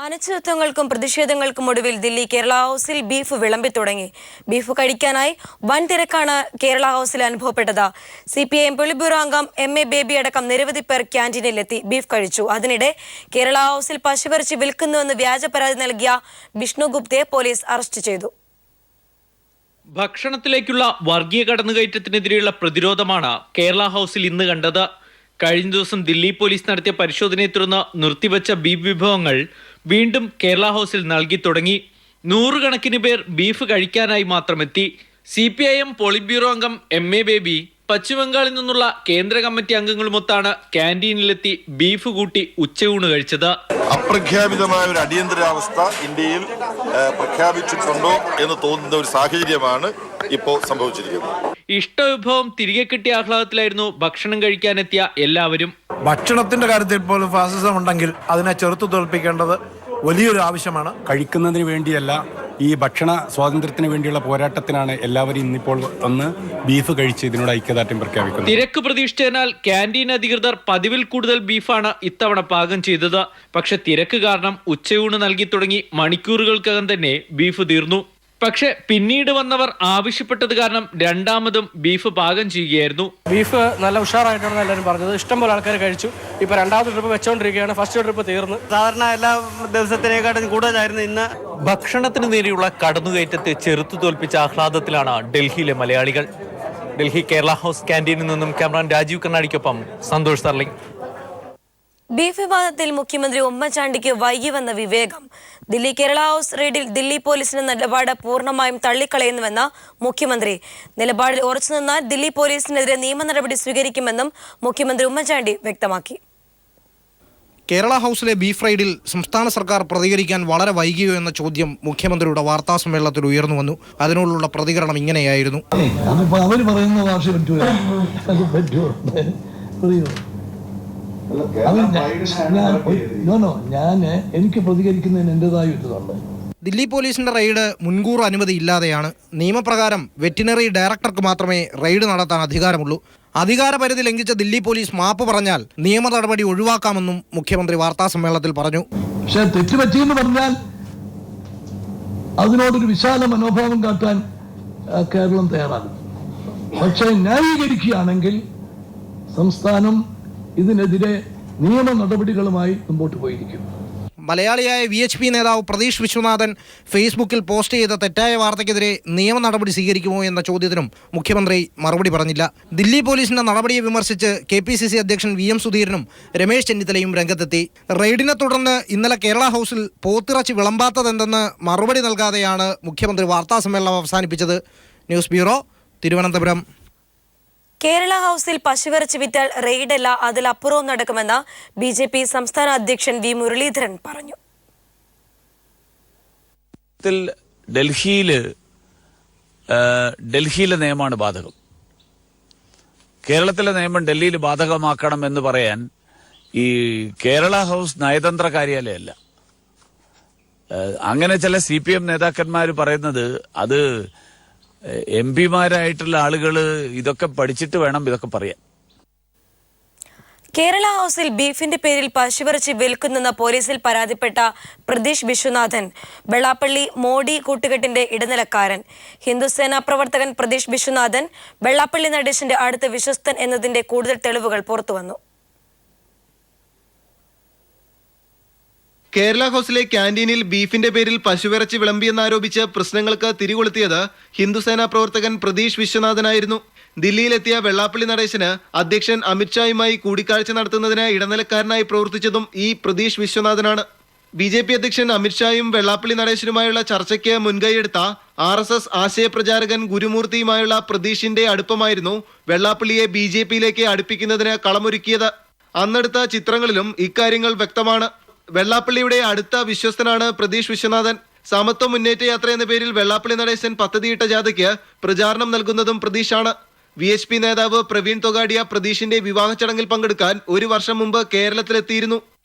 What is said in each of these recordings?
അനിശ്ചിതത്വങ്ങൾക്കും പ്രതിഷേധങ്ങൾക്കും ഒടുവിൽ ദില്ലി കേരള ഹൗസിൽ ബീഫ് വിളമ്പി തുടങ്ങി. ബീഫ് കഴിക്കാനായി വൻ തിരക്കാണ് കേരള ഹൗസിൽ അനുഭവപ്പെട്ടത്. CPIM പൊളിറ്റ് ബ്യൂറോ അംഗം MA ബേബി അടക്കം നിരവധി പേർ ക്യാന്റീനിലെത്തി ബീഫ് കഴിച്ചു. അതിനിടെ കേരള ഹൗസിൽ പശുവിറച്ചി വിൽക്കുന്നുവെന്ന് വ്യാജ പരാതി നൽകിയ വിഷ്ണു ഗുപ്തയെ പോലീസ് അറസ്റ്റ് ചെയ്തു. ഭക്ഷണത്തിലേക്കുള്ള വർഗീയ കടന്നുകയറ്റത്തിനെതിരെയുള്ള പ്രതിരോധമാണ് കേരള ഹൗസിൽ ഇന്ന് കണ്ടത്. കഴിഞ്ഞ ദിവസം ദില്ലി പോലീസ് നടത്തിയ പരിശോധനയെ തുടർന്ന് നിർത്തിവച്ച ബീഫ് വിഭവങ്ങൾ വീണ്ടും കേരള ഹൗസിൽ നൽകി തുടങ്ങി. നൂറുകണക്കിന് പേർ ബീഫ് കഴിക്കാനായി മാത്രമെത്തി. CPIM പൊളിറ്റ് ബ്യൂറോ അംഗം MA ബേബി പശ്ചിമബംഗാളിൽ നിന്നുള്ള കേന്ദ്ര കമ്മിറ്റി അംഗങ്ങളുമൊത്താണ് ക്യാന്റീനിലെത്തി ബീഫ് കൂട്ടി ഉച്ചയൂണ് കഴിച്ചത്. അപ്രഖ്യാപിതമായ ഒരു അടിയന്തരാവസ്ഥ ഇന്ത്യയിൽ പ്രഖ്യാപിച്ചിട്ടുണ്ടോ എന്ന് തോന്നുന്ന ഒരു സാഹചര്യമാണ് ഇപ്പോൾ സംഭവിച്ചിരിക്കുന്നത്. ഇഷ്ടവിഭവം തിരികെ കിട്ടിയ ആഹ്ലാദത്തിലായിരുന്നു ഭക്ഷണം കഴിക്കാനെത്തിയ എല്ലാവരും. ഭക്ഷണത്തിന്റെ കാര്യത്തിൽ പോലും ഫാസിസം ഉണ്ടെങ്കിൽ അതിനെ ചെറുത്തു തോൽപ്പിക്കേണ്ടത് വലിയൊരു ആവശ്യമാണ്. കഴിക്കുന്നതിന് വേണ്ടിയല്ല, ഈ ഭക്ഷണ സ്വാതന്ത്ര്യത്തിന് വേണ്ടിയുള്ള പോരാട്ടത്തിനാണ് എല്ലാവരും ഇന്നിപ്പോൾ വന്ന് ബീഫ് കഴിച്ച് ഇതിനോട് ഐക്യദാർഢ്യം പ്രഖ്യാപിക്കുന്നത്. തിരക്ക് പ്രതീക്ഷിച്ചതിനാൽ ക്യാന്റീൻ അധികൃതർ പതിവിൽ കൂടുതൽ ബീഫാണ് ഇത്തവണ പാകം ചെയ്തത്. പക്ഷെ തിരക്ക് കാരണം ഉച്ചയൂണ് നൽകി തുടങ്ങി മണിക്കൂറുകൾക്കകം തന്നെ ബീഫ് തീർന്നു. പക്ഷെ പിന്നീട് വന്നവർ ആവശ്യപ്പെട്ടത് കാരണം രണ്ടാമതും ബീഫ് പാകം ചെയ്യുകയായിരുന്നു. ബീഫ് നല്ല ഉഷാറായിട്ടാണ് എല്ലാവരും പറഞ്ഞത്. ഇഷ്ടംപോലെ ആൾക്കാർ കഴിച്ചു. ഇപ്പൊ രണ്ടാമത്തെ ട്രിപ്പ് വെച്ചോണ്ടിരിക്കുകയാണ്. ഫസ്റ്റ് ട്രിപ്പ് തീർന്നു. സാധാരണ എല്ലാ ദിവസത്തിനേക്കാട്ടും കൂടുതലായിരുന്നു ഇന്ന്. ഭക്ഷണത്തിന് നേരെയുള്ള കടന്നുകയറ്റത്തെ ചെറുത്തു തോൽപ്പിച്ച ആഹ്ലാദത്തിലാണ് ഡൽഹിയിലെ മലയാളികൾ. ഡൽഹി കേരള ഹൗസ് ക്യാന്റീനിൽ നിന്നും ക്യാമറാൻ രാജീവ് കർണാടിക്കൊപ്പം സന്തോഷ് സർലിംഗ്. ബീഫ് വിവാദത്തിൽ മുഖ്യമന്ത്രി ഉമ്മൻചാണ്ടിക്ക് വൈകി വന്ന വിവേകം. ദില്ലി കേരള ഹൗസ് റെയ്ഡിൽ ദില്ലി പോലീസിന്റെ നിലപാട് പൂർണ്ണമായും തള്ളിക്കളയുന്നുവെന്ന മുഖ്യമന്ത്രി. നിലപാടിൽ ഉറച്ചു നിന്നാൽ ദില്ലി പോലീസിനെതിരെ നിയമ നടപടി സ്വീകരിക്കുമെന്നും മുഖ്യമന്ത്രി ഉമ്മൻചാണ്ടി വ്യക്തമാക്കി. കേരള ഹൗസിലെ ബീഫ് റെയ്ഡിൽ സംസ്ഥാന സർക്കാർ പ്രതികരിക്കാൻ വളരെ വൈകിയോ എന്ന ചോദ്യം മുഖ്യമന്ത്രിയുടെ വാർത്താ സമ്മേളനത്തിൽ ഉയർന്നു വന്നു. അതിനോടുള്ള പ്രതികരണം ഇങ്ങനെയായിരുന്നു. അവർ പറയുന്ന ഭാഷ എനിക്ക് പ്രതികരിക്കുന്നതിന് എന്റേതായ ഇതുണ്ട്. ദില്ലി പോലീസിന്റെ റെയ്ഡ് മുൻകൂർ അനുമതി ഇല്ലാതെയാണ്. നിയമപ്രകാരം വെറ്റിനറി ഡയറക്ടർക്ക് മാത്രമേ റെയ്ഡ് നടത്താൻ അധികാരമുള്ളൂ. അധികാരപരിധി ലംഘിച്ച ദില്ലി പോലീസ് മാപ്പ് പറഞ്ഞാൽ നിയമ നടപടി ഒഴിവാക്കാമെന്നും മുഖ്യമന്ത്രി വാർത്താ സമ്മേളനത്തിൽ പറഞ്ഞു. പക്ഷെ തെറ്റുപറ്റിയെന്ന് പറഞ്ഞാൽ അതിനോടൊരു വിശാല മനോഭാവം കാട്ടാൻ കേരളം തയ്യാറാകും. പക്ഷെ ന്യായീകരിക്കുകയാണെങ്കിൽ സംസ്ഥാനം ഇതിനെതിരെ നിയമ നടപടികളുമായി മുമ്പോട്ട് പോയിരിക്കും. മലയാളിയായ VHP നേതാവ് പ്രതീഷ് വിശ്വനാഥൻ ഫേസ്ബുക്കിൽ പോസ്റ്റ് ചെയ്ത തെറ്റായ വാർത്തയ്ക്കെതിരെ നിയമ നടപടി സ്വീകരിക്കുമോ എന്ന ചോദ്യത്തിനും മുഖ്യമന്ത്രി മറുപടി പറഞ്ഞില്ല. ദില്ലി പോലീസിന്റെ നടപടിയെ വിമർശിച്ച് KPCC അധ്യക്ഷൻ VM സുധീരനും രമേശ് ചെന്നിത്തലയും രംഗത്തെത്തി. റെയ്ഡിനെ തുടർന്ന് ഇന്നലെ കേരള ഹൗസിൽ പോത്തിറച്ചി വിളമ്പാത്തതെന്തെന്ന് മറുപടി നൽകാതെയാണ് മുഖ്യമന്ത്രി വാർത്താ സമ്മേളനം അവസാനിപ്പിച്ചത്. News bureau, Thiruvananthapuram. കേരള ഹൗസിൽ പശുവിറച്ചി വിറ്റാൽ റെയ്ഡല്ല, അതിലപ്പുറവും നടക്കുമെന്ന് BJP സംസ്ഥാന അധ്യക്ഷൻ V മുരളീധരൻ പറഞ്ഞു. ഡൽഹിയിലെ നിയമമാണ് ബാധകം. കേരളത്തിലെ നിയമം ഡൽഹിയിൽ ബാധകമാക്കണം എന്ന് പറയാൻ ഈ കേരള ഹൗസ് നയതന്ത്ര കാര്യാലയമല്ല. അങ്ങനെ ചില CPM നേതാക്കന്മാർ പറയുന്നത് അത് MP-മാരായിട്ടുള്ള ആളുകൾ ഇതൊക്കെ പഠിച്ചിട്ട് വേണം ഇതൊക്കെ പറയാൻ. കേരള ഹൗസിൽ ബീഫിന്റെ പേരിൽ പശുവിറച്ചി വിൽക്കുന്നെന്ന പോലീസിൽ പരാതിപ്പെട്ട പ്രതീഷ് വിശ്വനാഥൻ വെള്ളാപ്പള്ളി മോഡി കൂട്ടുകെട്ടിന്റെ ഇടനിലക്കാരൻ. ഹിന്ദുസേന പ്രവർത്തകൻ പ്രതീഷ് വിശ്വനാഥൻ വെള്ളാപ്പള്ളി നടേശന്റെ അടുത്ത വിശ്വസ്തൻ എന്നതിന്റെ കൂടുതൽ തെളിവുകൾ പുറത്തുവന്നു. കേരള ഹൗസിലെ ക്യാന്റീനിൽ ബീഫിന്റെ പേരിൽ പശുവിറച്ചി വിളമ്പിയെന്നാരോപിച്ച് പ്രശ്നങ്ങൾക്ക് തിരികൊളുത്തിയത് ഹിന്ദുസേന പ്രവർത്തകൻ പ്രതീഷ് വിശ്വനാഥനായിരുന്നു. ദില്ലിയിലെത്തിയ വെള്ളാപ്പള്ളി നടേശന് അധ്യക്ഷൻ അമിത്ഷായുമായി കൂടിക്കാഴ്ച നടത്തുന്നതിന് ഇടനിലക്കാരനായി പ്രവർത്തിച്ചതും ഈ പ്രതീഷ് വിശ്വനാഥനാണ്. BJP അധ്യക്ഷൻ അമിത്ഷായും വെള്ളാപ്പള്ളി നടേശനുമായുള്ള ചർച്ചയ്ക്ക് മുൻകൈയെടുത്ത RSS ആശയപ്രചാരകൻ ഗുരുമൂർത്തിയുമായുള്ള പ്രതീഷിന്റെ അടുപ്പമായിരുന്നു വെള്ളാപ്പള്ളിയെ BJPയിലേക്ക് അടുപ്പിക്കുന്നതിന് കളമൊരുക്കിയത്. അന്നെടുത്ത ചിത്രങ്ങളിലും ഇക്കാര്യങ്ങൾ വ്യക്തമാണ്. വെള്ളാപ്പള്ളിയുടെ അടുത്ത വിശ്വസ്തനാണ് പ്രതീഷ് വിശ്വനാഥൻ. സമത്വ മുന്നേറ്റ യാത്ര എന്ന പേരിൽ വെള്ളാപ്പള്ളി നടേശൻ പദ്ധതിയിട്ട ജാഥയ്ക്ക് പ്രചാരണം നൽകുന്നതും പ്രതീഷാണ്. VHP നേതാവ് പ്രവീൺ തൊഗാഡിയ പ്രതീഷിന്റെ വിവാഹ ചടങ്ങിൽ പങ്കെടുക്കാൻ ഒരു വർഷം മുമ്പ് കേരളത്തിലെത്തിയിരുന്നു.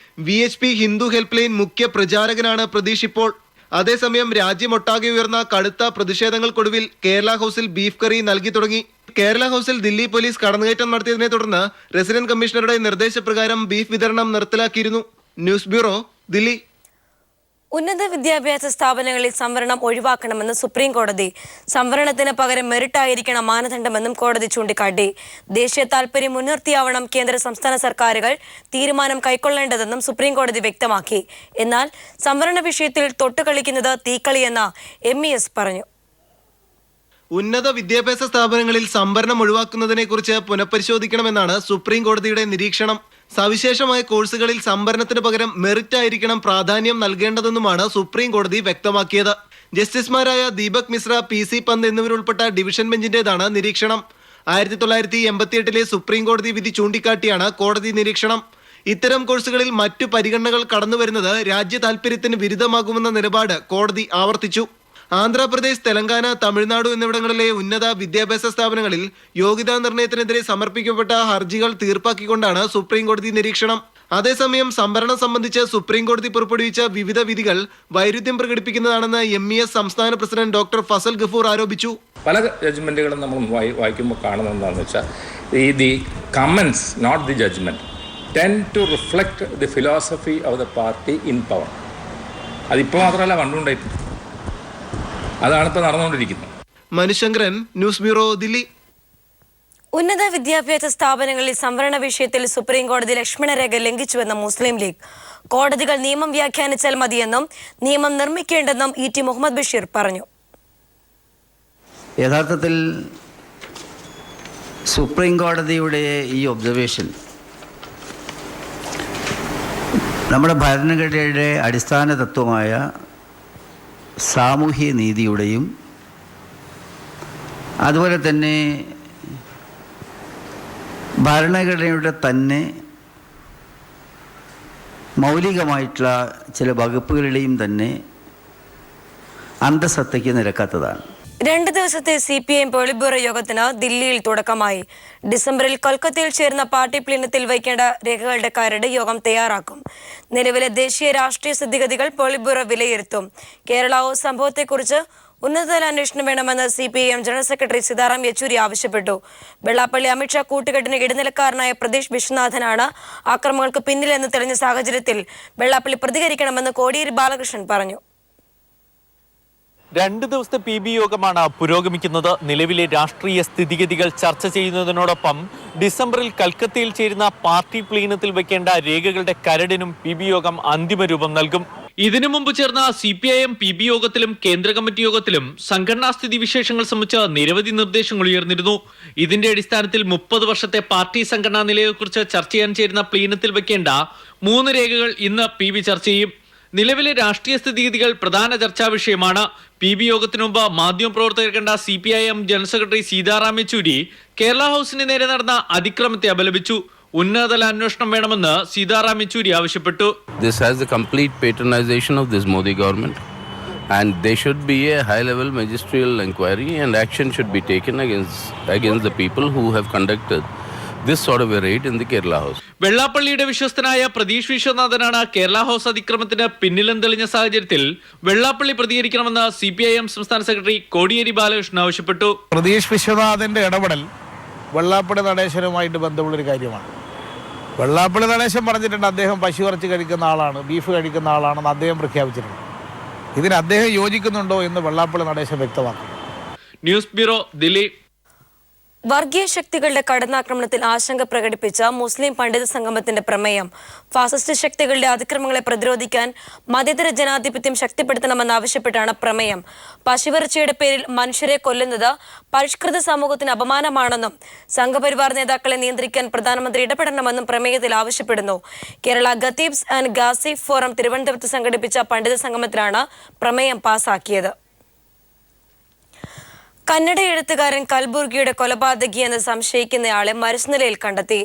VHP ഹിന്ദു ഹെൽപ്പ് ലൈൻ മുഖ്യ പ്രചാരകനാണ് പ്രതീഷ് ഇപ്പോൾ. അതേസമയം രാജ്യമൊട്ടാകെ ഉയർന്ന കടുത്ത പ്രതിഷേധങ്ങൾക്കൊടുവിൽ കേരള ഹൗസിൽ ബീഫ് കറി നൽകി തുടങ്ങി. കേരള ഹൗസിൽ ദില്ലി പോലീസ് കടന്നുകയറ്റം നടത്തിയതിനെ തുടർന്ന് റെസിഡന്റ് കമ്മീഷണറുടെ നിർദ്ദേശപ്രകാരം ബീഫ് വിതരണം നിർത്തലാക്കിയിരുന്നു. News bureau, Delhi. ഉന്നത വിദ്യാഭ്യാസ സ്ഥാപനങ്ങളിൽ സംവരണം ഒഴിവാക്കണമെന്ന് സുപ്രീം കോടതി. സംവരണത്തിന് പകരം മെറിറ്റ് ആയിരിക്കണം മാനദണ്ഡമെന്നും കോടതി ചൂണ്ടിക്കാട്ടി. ദേശീയ താൽപര്യം മുൻനിർത്തിയാവണം കേന്ദ്ര സംസ്ഥാന സർക്കാരുകൾ തീരുമാനം കൈക്കൊള്ളേണ്ടതെന്നും സുപ്രീം കോടതി വ്യക്തമാക്കി. എന്നാൽ സംവരണ വിഷയത്തിൽ തൊട്ടുകളിക്കുന്നത് തീക്കളിയെന്ന് MES പറഞ്ഞു. ഉന്നത വിദ്യാഭ്യാസ സ്ഥാപനങ്ങളിൽ സംവരണം ഒഴിവാക്കുന്നതിനെക്കുറിച്ച് പുനഃപരിശോധിക്കണമെന്നാണ് സുപ്രീം കോടതിയുടെ നിരീക്ഷണം. സവിശേഷമായ കോഴ്സുകളിൽ സംവരണത്തിന് പകരം മെറിറ്റ് ആയിരിക്കണം പ്രാധാന്യം നൽകേണ്ടതെന്നുമാണ് സുപ്രീം കോടതി വ്യക്തമാക്കിയത്. ജസ്റ്റിസുമാരായ ദീപക് മിശ്ര, PC പന്ത് എന്നിവരുൾപ്പെട്ട ഡിവിഷൻ ബെഞ്ചിന്റേതാണ് നിരീക്ഷണം. 1988 സുപ്രീം കോടതി വിധി ചൂണ്ടിക്കാട്ടിയാണ് കോടതി നിരീക്ഷണം. ഇത്തരം കോഴ്സുകളിൽ മറ്റു പരിഗണനകൾ കടന്നുവരുന്നത് രാജ്യ താൽപര്യത്തിന് വിരുദ്ധമാകുമെന്ന നിലപാട് കോടതി ആവർത്തിച്ചു. ആന്ധ്രാപ്രദേശ്, തെലങ്കാന, തമിഴ്നാട് എന്നിവിടങ്ങളിലെ ഉന്നത വിദ്യാഭ്യാസ സ്ഥാപനങ്ങളിൽ യോഗ്യതാ നിർണയത്തിനെതിരെ സമർപ്പിക്കപ്പെട്ട ഹർജികൾ തീർപ്പാക്കിക്കൊണ്ടാണ് സുപ്രീം കോടതി നിരീക്ഷണം. അതേസമയം സംവരണം സംബന്ധിച്ച് സുപ്രീം കോടതി പുറപ്പെടുവിച്ച വിവിധ വിധികൾ വൈരുദ്ധ്യം പ്രകടിപ്പിക്കുന്നതാണെന്ന് MES സംസ്ഥാന പ്രസിഡന്റ് ഡോക്ടർ ഫസൽ ഗഫൂർ ആരോപിച്ചു. പല ജഡ്ജ്മെന്റുകളും നമ്മൾ വായിക്കുമ്പോൾ കാണുന്നത് എന്താണെന്ന് വെച്ചാൽ the comments, not the judgment, tend to reflect the philosophy of the party in power. അതിപ്പോൾ മാത്രമല്ല, പണ്ടുണ്ടായിട്ടുണ്ട്. അതാണ് ഇപ്പോൾ നടന്നുകൊണ്ടിരിക്കുന്നത്. Manushankaran, news bureau, Delhi. ഉന്നത വിദ്യാഭ്യാസ സ്ഥാപനങ്ങളിൽ സംവരണ വിഷയത്തിൽ സുപ്രീം കോടതി ലക്ഷ്മണരേഖ ലംഘിച്ചുവെന്ന് മുസ്ലിം ലീഗ്. കോടതികൾ നിയമം വ്യാഖ്യാനിച്ചാൽ മതിയെന്നും നിയമം നിർമ്മിക്കേണ്ടെന്നും ET മുഹമ്മദ് ബഷീർ പറഞ്ഞു. യഥാർത്ഥത്തിൽ സുപ്രീം കോടതിയുടെ ഈ ഒബ്സർവേഷൻ നമ്മുടെ ഭരണഘടനയുടെ അടിസ്ഥാന തത്വമായ സാമൂഹ്യ നീതിയുടെയും അതുപോലെ തന്നെ ഭരണഘടനയുടെ തന്നെ മൗലികമായിട്ടുള്ള ചില വകുപ്പുകളുടെയും തന്നെ അന്തസത്തയ്ക്ക് നിരക്കാത്തതാണ്. 2 ദിവസത്തെ CPIM പോളിറ്റ് ബ്യൂറോ യോഗത്തിന് ദില്ലിയിൽ തുടക്കമായി. ഡിസംബറിൽ കൊൽക്കത്തയിൽ ചേർന്ന പാർട്ടി പ്ലീനത്തിൽ വയ്ക്കേണ്ട രേഖകളുടെ കരട് യോഗം തയ്യാറാക്കും. നിലവിലെ ദേശീയ രാഷ്ട്രീയ സ്ഥിതിഗതികൾ പോളിറ്റ് ബ്യൂറോ വിലയിരുത്തും. കേരള ഹൗസ് സംഭവത്തെക്കുറിച്ച് ഉന്നതതല അന്വേഷണം വേണമെന്ന് CPIM general secretary Sitaram Yechury ആവശ്യപ്പെട്ടു. വെള്ളാപ്പള്ളി അമിത്ഷാ കൂട്ടുകെട്ടിന് ഇടനിലക്കാരനായ പ്രദീഷ് വിശ്വനാഥനാണ് ആക്രമണങ്ങൾക്ക് പിന്നിലെന്ന് തെളിഞ്ഞ സാഹചര്യത്തിൽ വെള്ളാപ്പള്ളി പ്രതികരിക്കണമെന്ന് കോടിയേരി ബാലകൃഷ്ണൻ പറഞ്ഞു. 2 ദിവസത്തെ PB യോഗമാണ് പുരോഗമിക്കുന്നത്. നിലവിലെ രാഷ്ട്രീയ സ്ഥിതിഗതികൾ ചർച്ച ചെയ്യുന്നതിനോടൊപ്പം ഡിസംബറിൽ കൽക്കത്തയിൽ ചേരുന്ന പാർട്ടി പ്ലീനത്തിൽ വയ്ക്കേണ്ട രേഖകളുടെ കരടിനും PB യോഗം അന്തിമ രൂപം നൽകും. ഇതിനു മുമ്പ് ചേർന്ന CPIM PB യോഗത്തിലും കേന്ദ്ര കമ്മിറ്റി യോഗത്തിലും സംഘടനാ സ്ഥിതി വിശേഷങ്ങൾ സംബന്ധിച്ച് നിരവധി നിർദ്ദേശങ്ങൾ ഉയർന്നിരുന്നു. ഇതിന്റെ അടിസ്ഥാനത്തിൽ 30 വർഷത്തെ പാർട്ടി സംഘടനാ നിലയെക്കുറിച്ച് ചർച്ച ചെയ്യാൻ ചേരുന്ന പ്ലീനത്തിൽ വയ്ക്കേണ്ട 3 രേഖകൾ ഇന്ന് PB ചർച്ച ചെയ്യും. നിലവിലെ രാഷ്ട്രീയ സ്ഥിതിഗതികൾ പ്രധാന ചർച്ചാ വിഷയമാണ്. PB യോഗത്തിനു മുമ്പ് മാധ്യമപ്രവർത്തകർ കണ്ട CPIM general secretary Sitaram Yechury Kerala ഹൗസിന് നേരെ നടന്ന അതിക്രമത്തെ അപലപിച്ചു. ഉന്നതതല അന്വേഷണം വേണമെന്ന് സീതാറാം യെച്ചൂരി ആവശ്യപ്പെട്ടു. This has the complete patronization of this Modi government and there should be a high level magisterial inquiry and action should be taken against the people who have conducted this sort of a raid in the Kerala House. വെള്ളാപ്പള്ളിയുടെ വിശ്വസ്തനായ Pradeesh വിശ്വനാഥനാണ് Kerala house അതിക്രമത്തിന് പിന്നിലെന്ന് തെളിഞ്ഞ സാഹചര്യത്തിൽ Vellappally പ്രതികരിക്കണമെന്ന് CPIM സംസ്ഥാന secretary Kodiyeri Balakrishnan ആവശ്യപ്പെട്ടു. പ്രദീഷ് വിശ്വനാഥന്റെ ഇടപെടൽ വെള്ളാപ്പള്ളി നടേശനുമായിട്ട് ബന്ധമുള്ളൊരു കാര്യമാണ്. വെള്ളാപ്പള്ളി നടേശൻ പറഞ്ഞിട്ടുണ്ട് അദ്ദേഹം പശുവിറച്ചി കഴിക്കുന്ന ആളാണ്, ബീഫ് കഴിക്കുന്ന ആളാണെന്ന് അദ്ദേഹം പ്രഖ്യാപിച്ചിട്ടുണ്ട്. ഇതിന് അദ്ദേഹം യോജിക്കുന്നുണ്ടോ എന്ന് വെള്ളാപ്പള്ളി നടേശൻ വ്യക്തമാക്കും. News bureau, Delhi. വർഗീയ ശക്തികളുടെ കടന്നാക്രമണത്തിൽ ആശങ്ക പ്രകടിപ്പിച്ച മുസ്ലിം പണ്ഡിത സംഗമത്തിന്റെ പ്രമേയം. ഫാസിസ്റ്റ് ശക്തികളുടെ അതിക്രമങ്ങളെ പ്രതിരോധിക്കാൻ മതേതര ജനാധിപത്യം ശക്തിപ്പെടുത്തണമെന്നാവശ്യപ്പെട്ടാണ് പ്രമേയം. പശുവിറച്ചിയുടെ പേരിൽ മനുഷ്യരെ കൊല്ലുന്നത് പരിഷ്കൃത സമൂഹത്തിന് അപമാനമാണെന്നും സംഘപരിവാർ നേതാക്കളെ നിയന്ത്രിക്കാൻ പ്രധാനമന്ത്രി ഇടപെടണമെന്നും പ്രമേയത്തിൽ ആവശ്യപ്പെടുന്നു. കേരള ഖത്തീബ്സ് ആൻഡ് ഗാസിഫ് ഫോറം തിരുവനന്തപുരത്ത് സംഘടിപ്പിച്ച പണ്ഡിത സംഗമത്തിലാണ് പ്രമേയം പാസാക്കിയത്. കന്നഡ എഴുത്തുകാരൻ കൽബുർഗിയുടെ കൊലപാതകിയെന്ന് സംശയിക്കുന്നയാളെ മരിച്ചനിലയിൽ കണ്ടെത്തി.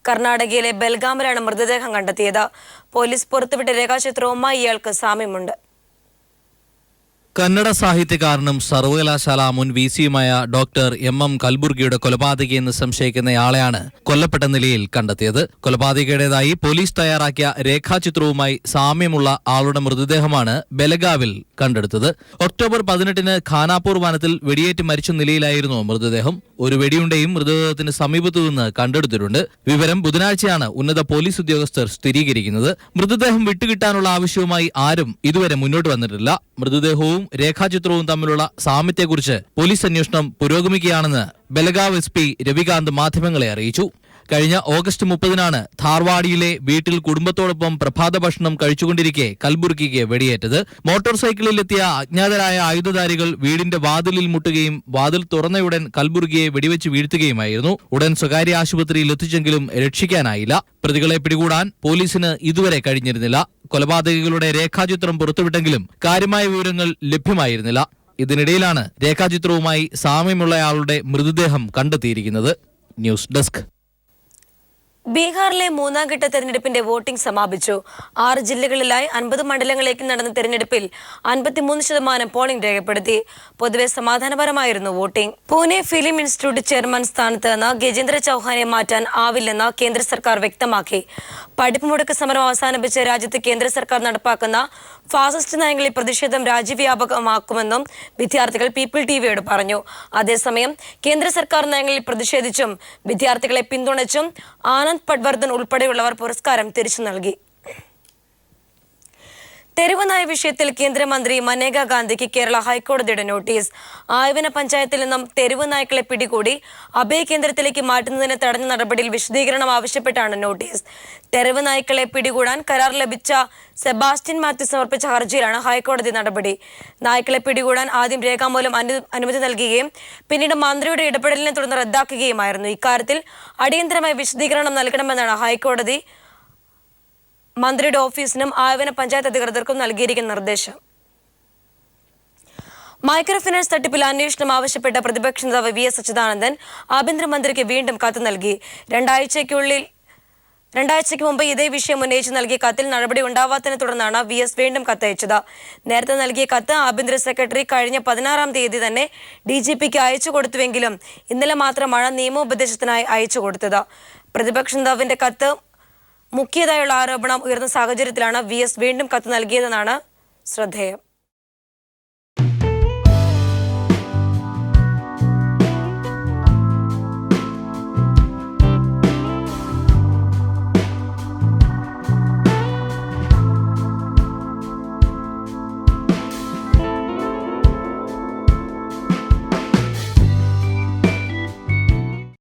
കർണാടകയിലെ ബെൽഗാമിലാണ് മൃതദേഹം കണ്ടെത്തിയത്. പോലീസ് പുറത്തുവിട്ട രേഖാചിത്രവുമായി ഇയാൾക്ക് സാമ്യമുണ്ട്. കന്നഡ സാഹിത്യകാരനും സർവകലാശാല മുൻ വിസിയുമായ ഡോക്ടർ എം കൽബുർഗിയുടെ കൊലപാതകയെന്ന് സംശയിക്കുന്നയാളെയാണ് കൊല്ലപ്പെട്ട നിലയിൽ കണ്ടെത്തിയത്. കൊലപാതകയുടേതായി പോലീസ് തയ്യാറാക്കിയ രേഖാചിത്രവുമായി സാമ്യമുള്ള ആളുടെ മൃതദേഹമാണ് ബെലഗാവിൽ കണ്ടെടുത്തത്. ഒക്ടോബർ 18 ഖാനാപൂർ വനത്തിൽ വെടിയേറ്റ് മരിച്ച നിലയിലായിരുന്നു മൃതദേഹം. ഒരു വെടിയുണ്ടയും മൃതദേഹത്തിന് സമീപത്തുനിന്ന് കണ്ടെടുത്തിട്ടുണ്ട്. വിവരം ബുധനാഴ്ചയാണ് ഉന്നത പോലീസ് ഉദ്യോഗസ്ഥർ സ്ഥിരീകരിക്കുന്നത്. മൃതദേഹം വിട്ടുകിട്ടാനുള്ള ആവശ്യവുമായി ആരും ഇതുവരെ മുന്നോട്ട് വന്നിട്ടില്ല. മൃതദേഹവും രേഖാചിത്രവും തമ്മിലുള്ള സാമ്യത്തെക്കുറിച്ച് പോലീസ് അന്വേഷണം പുരോഗമിക്കുകയാണെന്ന് ബെലഗാവ് SP രവികാന്ത് മാധ്യമങ്ങളെ അറിയിച്ചു. കഴിഞ്ഞ ഓഗസ്റ്റ് 30 ധാർവാഡിയിലെ വീട്ടിൽ കുടുംബത്തോടൊപ്പം പ്രഭാത ഭക്ഷണം കഴിച്ചുകൊണ്ടിരിക്കെ കൽബുർഗിക്ക് വെടിയേറ്റത്. മോട്ടോർ സൈക്കിളിലെത്തിയ അജ്ഞാതരായ ആയുധധാരികൾ വീടിന്റെ വാതിലിൽ മുട്ടുകയും വാതിൽ തുറന്നയുടൻ കൽബുർഗിയെ വെടിവെച്ച് വീഴ്ത്തുകയുമായിരുന്നു. ഉടൻ സ്വകാര്യ ആശുപത്രിയിൽ എത്തിച്ചെങ്കിലും രക്ഷിക്കാനായില്ല. പ്രതികളെ പിടികൂടാൻ പോലീസിന് ഇതുവരെ കഴിഞ്ഞിരുന്നില്ല. കൊലപാതകികളുടെ രേഖാചിത്രം പുറത്തുവിട്ടെങ്കിലും കാര്യമായ വിവരങ്ങൾ ലഭ്യമായിരുന്നില്ല. ഇതിനിടയിലാണ് രേഖാചിത്രവുമായി സാമ്യമുള്ളയാളുടെ മൃതദേഹം കണ്ടെത്തിയിരിക്കുന്നത്. News desk. ബീഹാറിലെ 3ാം ഘട്ട തെരഞ്ഞെടുപ്പിന്റെ വോട്ടിംഗ് സമാപിച്ചു. 6 ജില്ലകളിലായി 50 മണ്ഡലങ്ങളിലേക്ക് നടന്ന തെരഞ്ഞെടുപ്പിൽ 53% പോളിംഗ് രേഖപ്പെടുത്തി. പൊതുവെ സമാധാനപരമായിരുന്നു voting. Pune film institute chairman സ്ഥാനത്ത് നിന്ന് ഗജേന്ദ്ര ചൌഹാനെ മാറ്റാൻ ആവില്ലെന്ന് കേന്ദ്ര സർക്കാർ വ്യക്തമാക്കി. പഠിപ്പ് മുടക്ക് സമരം അവസാനിപ്പിച്ച് രാജ്യത്ത് കേന്ദ്ര സർക്കാർ നടപ്പാക്കുന്ന ഫാസിസ്റ്റ് നയങ്ങളിൽ പ്രതിഷേധം രാജ്യവ്യാപകമാക്കുമെന്നും വിദ്യാർത്ഥികൾ പീപ്പിൾ ടിവിയോട് പറഞ്ഞു. അതേസമയം കേന്ദ്ര സർക്കാർ നയങ്ങളിൽ പ്രതിഷേധിച്ചും വിദ്യാർത്ഥികളെ പിന്തുണച്ചും ആനന്ദ് പട്വർദ്ധൻ ഉൾപ്പെടെയുള്ളവർ പുരസ്കാരം തിരിച്ചു നൽകി. തെരുവ് നായ വിഷയത്തിൽ കേന്ദ്രമന്ത്രി മനേക ഗാന്ധിക്ക് കേരള ഹൈക്കോടതിയുടെ നോട്ടീസ്. ആയവന പഞ്ചായത്തിൽ നിന്നും തെരുവ് നായ്ക്കളെ പിടികൂടി അഭയ കേന്ദ്രത്തിലേക്ക് മാറ്റുന്നതിന് തടഞ്ഞ നടപടിയിൽ വിശദീകരണം ആവശ്യപ്പെട്ടാണ് നോട്ടീസ്. തെരുവ് നായ്ക്കളെ പിടികൂടാൻ കരാർ ലഭിച്ച സെബാസ്റ്റ്യൻ മാത്യു സമർപ്പിച്ച ഹർജിയിലാണ് ഹൈക്കോടതി നടപടി. നായ്ക്കളെ പിടികൂടാൻ ആദ്യം രേഖാമൂലം അനുമതി നൽകുകയും പിന്നീട് മന്ത്രിയുടെ ഇടപെടലിനെ തുടർന്ന് റദ്ദാക്കുകയുമായിരുന്നു. ഇക്കാര്യത്തിൽ അടിയന്തരമായ വിശദീകരണം നൽകണമെന്നാണ് ഹൈക്കോടതി മന്ത്രിയുടെ ഓഫീസിനും ആയവന പഞ്ചായത്ത് അധികൃതർക്കും നൽകിയിരിക്കുന്ന നിർദ്ദേശം. മൈക്രോ ഫിനാൻസ് തട്ടിപ്പിൽ അന്വേഷണം ആവശ്യപ്പെട്ട പ്രതിപക്ഷ നേതാവ് VS അച്യുതാനന്ദൻ ആഭ്യന്തരമന്ത്രിക്ക് വീണ്ടും കത്ത് നൽകി. രണ്ടാഴ്ചയ്ക്ക് മുമ്പ് ഇതേ വിഷയം ഉന്നയിച്ച് നൽകിയ കത്തിൽ നടപടി ഉണ്ടാവാത്തതിനെ തുടർന്നാണ് VS വീണ്ടും കത്തയച്ചത്. നേരത്തെ നൽകിയ കത്ത് ആഭ്യന്തര സെക്രട്ടറി കഴിഞ്ഞ 16-ാം തീയതി തന്നെ DGPക്ക് അയച്ചു കൊടുത്തുവെങ്കിലും ഇന്നലെ മാത്രമാണ് നിയമോപദേശത്തിനായി അയച്ചു കൊടുത്തത്. പ്രതിപക്ഷ നേതാവിന്റെ കത്ത് മുക്കിയതായുള്ള ആരോപണം ഉയർന്ന സാഹചര്യത്തിലാണ് VS വീണ്ടും കത്ത് നൽകിയതെന്നാണ് ശ്രദ്ധേയം.